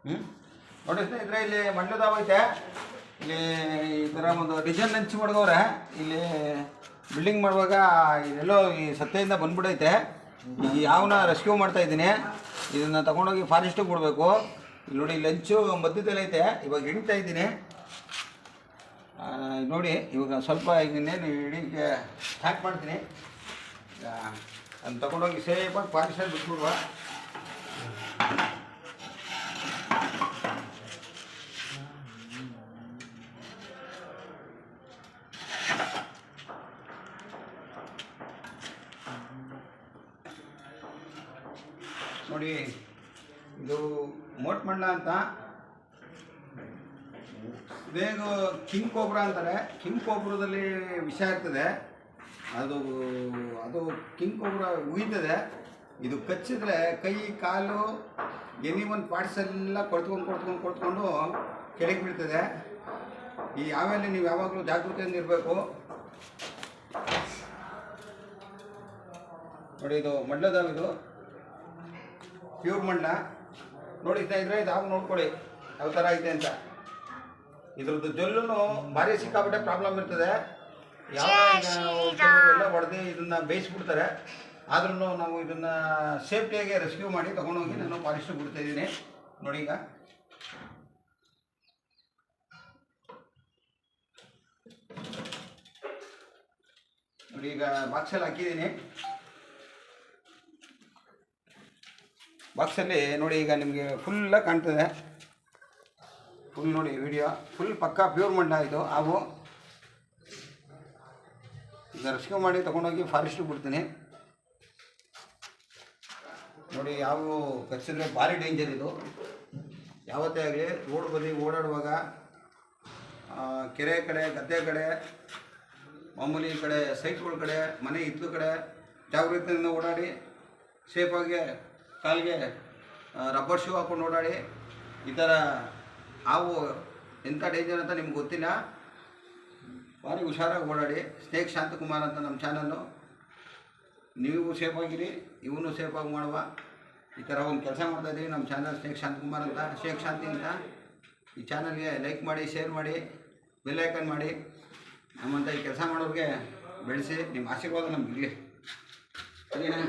ಹ್ಞೂ ನೋಡಿ ಸ್ನೇಹಿತರೆ, ಇಲ್ಲಿ ಮಂಡ್ಯದಾವ ಐತೆ. ಇಲ್ಲಿ ಈ ಥರ ಒಂದು ಡಿಸೈನ್ ಹಂಚಿ ಮಡ್ಗವ್ರೆ. ಇಲ್ಲಿ ಬಿಲ್ಡಿಂಗ್ ಮಾಡುವಾಗ ಇದೆಲ್ಲೋ ಈ ಸತ್ತೆಯಿಂದ ಬಂದ್ಬಿಟ್ಟೈತೆ. ಈಗ ಯಾವನ್ನ ರೆಸ್ಕ್ಯೂ ಮಾಡ್ತಾಯಿದ್ದೀನಿ. ಇದನ್ನು ತೊಗೊಂಡೋಗಿ ಫಾರೆಸ್ಟಿಗೆ ಬಿಡಬೇಕು. ಇಲ್ಲಿ ನೋಡಿ, ಲಂಚು ಮಧ್ಯದಲ್ಲಿ ಐತೆ. ಇವಾಗ ಹಿಡಿತಾ ಇದ್ದೀನಿ ನೋಡಿ. ಇವಾಗ ಸ್ವಲ್ಪ ಈಗ ಇನ್ನೇನು ಹಿಡಿಗೆ ಸ್ಟಾರ್ಟ್ ಮಾಡ್ತೀನಿ. ಅದನ್ನು ತೊಗೊಂಡೋಗಿ ಸೇಫಾಗಿ ಫಾರೆಸ್ಟಲ್ಲಿ ಬಿಟ್ಬಿಡುವ. ನೋಡಿ, ಇದು ಮೋಟ್ಮಂಡ ಅಂತ, ಬೇಗ ಕಿಂಗ್ ಕೋಬ್ರಾ ಅಂತಾರೆ. ಕಿಂಗ್ ಕೋಬ್ರಾದಲ್ಲಿ ವಿಷ ಇರ್ತದೆ. ಅದು ಅದು ಕಿಂಗ್ ಕೋಬ್ರಾ ಉಯ್ತದೆ. ಇದು ಕಚ್ಚಿದ್ರೆ ಕೈ ಕಾಲು ಎನಿ ಒಂದು ಪಾರ್ಟ್ಸ್ ಎಲ್ಲ ಕೊಡ್ತ್ಕೊಂಡು ಕೆಳಗೆ ಬೀಳ್ತದೆ. ಈ ಆಮೇಲೆ ನೀವು ಯಾವಾಗಲೂ ಜಾಗೃತಿಯಿಂದ ಇರಬೇಕು. ನೋಡಿ, ಇದು ಮಂಡ್ಯದಾವಿದು ಪ್ಯೂರ್ ಮಂಡ. ನೋಡಿತಾ ಇದ್ರೆ ಇದು ಯಾವ ನೋಡ್ಕೊಳ್ಳಿ ಯಾವ ಥರ ಐತೆ ಅಂತ. ಇದ್ರದ್ದು ಜೊಲ್ಲೂ ಭಾರಿ ಸಿಕ್ಕಾಪಟ್ಟೆ ಪ್ರಾಬ್ಲಮ್ ಇರ್ತದೆ. ಎಲ್ಲ ಹೊಡೆದು ಇದನ್ನು ಬೇಯಿಸ್ಬಿಡ್ತಾರೆ. ಆದ್ರೂ ನಾವು ಇದನ್ನು ಸೇಫ್ಟಿಯಾಗಿ ರೆಸ್ಕ್ಯೂ ಮಾಡಿ ತೊಗೊಂಡೋಗಿ ನಾನು ಫಾರೆಸ್ಟಿಗೆ ಬಿಡ್ತಾಯಿದ್ದೀನಿ. ನೋಡಿ, ಈಗ ನೋಡಿ, ಈಗ ಬಾಕ್ಸಲ್ಲಿ ಹಾಕಿದ್ದೀನಿ. ಬಾಕ್ಸಲ್ಲಿ ನೋಡಿ, ಈಗ ನಿಮಗೆ ಫುಲ್ಲಾಗಿ ಕಾಣ್ತದೆ. ಫುಲ್ ನೋಡಿ ವಿಡಿಯೋ ಫುಲ್ ಪಕ್ಕಾ ಪ್ಯೂರ್ ಮಂಡ ಇದು. ಅವು ಈಗ ರೆಸ್ಕ್ಯೂ ಮಾಡಿ ತೊಗೊಂಡೋಗಿ ಫಾರೆಸ್ಟಿಗೆ ಬಿಡ್ತೀನಿ. ನೋಡಿ, ಯಾವ ಕಚ್ಚಿದ್ರೆ ಭಾರಿ ಡೇಂಜರ್ ಇದು. ಯಾವತ್ತೇ ಆಗಲಿ ರೋಡ್ ಬದಿ ಓಡಾಡುವಾಗ, ಕೆರೆ ಕಡೆ, ಗದ್ದೆ ಕಡೆ, ಮಾಮೂಲಿ ಕಡೆ, ಸೈಟ್ಗಳ ಕಡೆ, ಮನೆ ಇದ್ದ ಕಡೆ ಜಾಗೃತಿಯಿಂದ ಓಡಾಡಿ. ಸೇಫಾಗಿ ಕಾಲಿಗೆ ರಬ್ಬರ್ ಶೂ ಹಾಕೊಂಡು ಓಡಾಡಿ. ಈ ಥರ ಹಾವು ಎಂಥ ಡೇಂಜರ್ ಅಂತ ನಿಮ್ಗೆ ಗೊತ್ತಿಲ್ಲ. ಭಾರಿ ಹುಷಾರಾಗಿ ಓಡಾಡಿ. ಸ್ನೇಕ್ ಶಾಂತಕುಮಾರ್ ಅಂತ ನಮ್ಮ ಚಾನಲ್ಲು. ನೀವು ಸೇಫಾಗಿರಿ, ಇವನು ಸೇಫಾಗಿ ಮಾಡುವ. ಈ ಥರ ಒಂದು ಕೆಲಸ ಮಾಡ್ತಾಯಿದ್ದೀವಿ. ನಮ್ಮ ಚಾನಲ್ ಸ್ನೇಕ್ ಶಾಂತಕುಮಾರ್ ಅಂತ, ಶೇಕ್ ಶಾಂತಿ ಅಂತ. ಈ ಚಾನಲ್ಗೆ ಲೈಕ್ ಮಾಡಿ, ಶೇರ್ ಮಾಡಿ, ಬೆಲ್ ಐಕನ್ ಮಾಡಿ. ನಮ್ಮಂಥ ಈ ಕೆಲಸ ಮಾಡೋರಿಗೆ ಬೆಳೆಸಿ. ನಿಮ್ಮ ಆಶೀರ್ವಾದ ನಮ್ಗೆ ಇರಲಿ. ಸರಿನಾ?